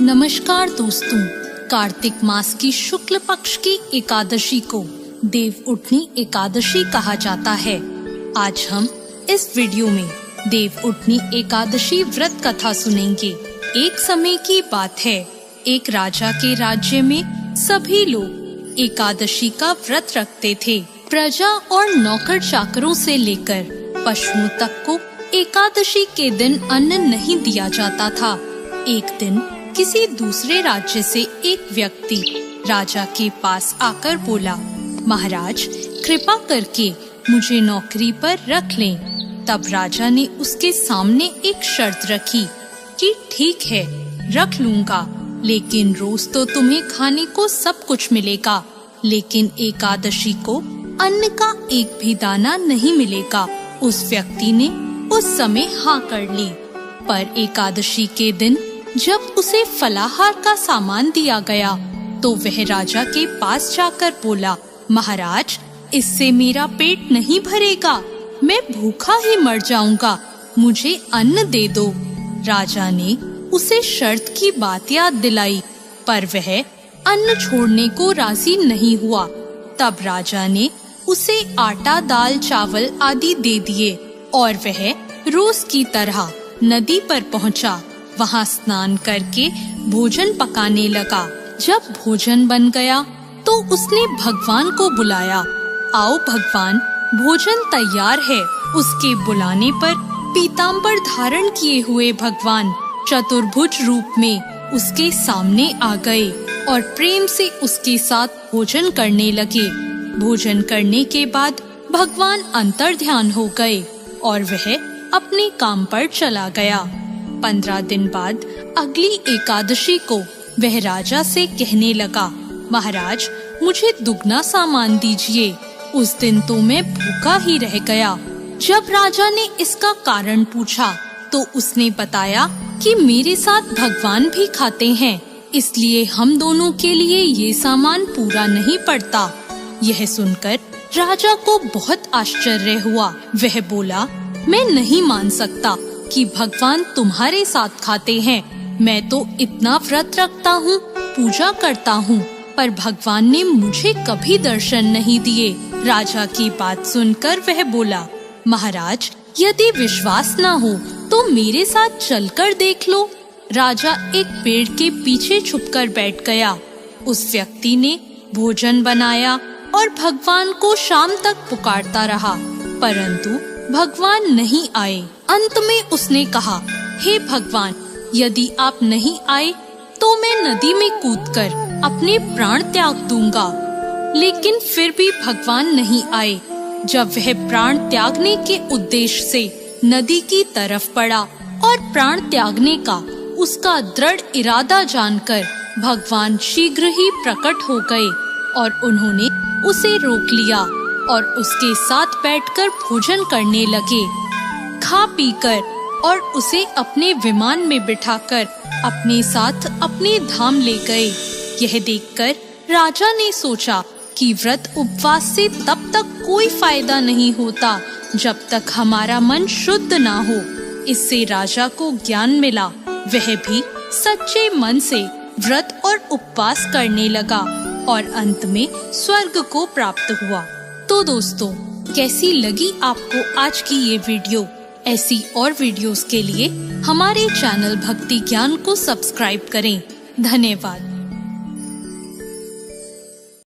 नमस्कार दोस्तों, कार्तिक मास की शुक्ल पक्ष की एकादशी को देव उठनी एकादशी कहा जाता है। आज हम इस वीडियो में देव उठनी एकादशी व्रत कथा सुनेंगे। एक समय की बात है, एक राजा के राज्य में सभी लोग एकादशी का व्रत रखते थे। प्रजा और नौकर चाकरों से लेकर पशुओं तक को एकादशी के दिन अन्न नहीं दिया जाता था। एक दिन किसी दूसरे राज्य से एक व्यक्ति राजा के पास आकर बोला, महाराज कृपा करके मुझे नौकरी पर रख लें। तब राजा ने उसके सामने एक शर्त रखी कि ठीक है रख लूंगा, लेकिन रोज तो तुम्हें खाने को सब कुछ मिलेगा, लेकिन एकादशी को अन्न का एक भी दाना नहीं मिलेगा। उस व्यक्ति ने उस समय हाँ कर ली। पर एकादशी के दिन जब उसे फलाहार का सामान दिया गया तो वह राजा के पास जाकर बोला, महाराज इससे मेरा पेट नहीं भरेगा, मैं भूखा ही मर जाऊंगा, मुझे अन्न दे दो। राजा ने उसे शर्त की बात याद दिलाई, पर वह अन्न छोड़ने को राजी नहीं हुआ। तब राजा ने उसे आटा, दाल, चावल आदि दे दिए और वह रोज की तरह नदी पर पहुंचा। वहां स्नान करके भोजन पकाने लगा। जब भोजन बन गया तो उसने भगवान को बुलाया, आओ भगवान भोजन तैयार है। उसके बुलाने पर पीताम्बर धारण किए हुए भगवान चतुर्भुज रूप में उसके सामने आ गए और प्रेम से उसके साथ भोजन करने लगे। भोजन करने के बाद भगवान अंतर्ध्यान हो गए और वह अपने काम पर चला गया। 15 दिन बाद अगली एकादशी को वह राजा से कहने लगा, महाराज मुझे दुगना सामान दीजिए, उस दिन तो मैं भूखा ही रह गया। जब राजा ने इसका कारण पूछा तो उसने बताया कि मेरे साथ भगवान भी खाते हैं, इसलिए हम दोनों के लिए ये सामान पूरा नहीं पड़ता। यह सुनकर राजा को बहुत आश्चर्य हुआ। वह बोला, मैं नहीं मान सकता कि भगवान तुम्हारे साथ खाते हैं। मैं तो इतना व्रत रखता हूँ, पूजा करता हूँ, पर भगवान ने मुझे कभी दर्शन नहीं दिए। राजा की बात सुनकर वह बोला, महाराज यदि विश्वास न हो तो मेरे साथ चलकर देख लो। राजा एक पेड़ के पीछे छुपकर बैठ गया। उस व्यक्ति ने भोजन बनाया और भगवान को शाम तक पुकारता रहा, परंतु भगवान नहीं आए। अंत में उसने कहा, हे भगवान यदि आप नहीं आए तो मैं नदी में कूदकर अपने प्राण त्याग दूंगा। लेकिन फिर भी भगवान नहीं आए। जब वह प्राण त्यागने के उद्देश्य से नदी की तरफ बढ़ा और प्राण त्यागने का उसका दृढ़ इरादा जानकर भगवान शीघ्र ही प्रकट हो गए और उन्होंने उसे रोक लिया और उसके साथ बैठकर भोजन करने लगे। खा पीकर और उसे अपने विमान में बिठाकर अपने साथ अपने धाम ले गए। यह देखकर राजा ने सोचा कि व्रत उपवास से तब तक कोई फायदा नहीं होता जब तक हमारा मन शुद्ध ना हो। इससे राजा को ज्ञान मिला। वह भी सच्चे मन से व्रत और उपवास करने लगा और अंत में स्वर्ग को प्राप्त हुआ। तो दोस्तों, कैसी लगी आपको आज की ये वीडियो? ऐसी और वीडियोस के लिए हमारे चैनल भक्ति ज्ञान को सब्सक्राइब करें। धन्यवाद।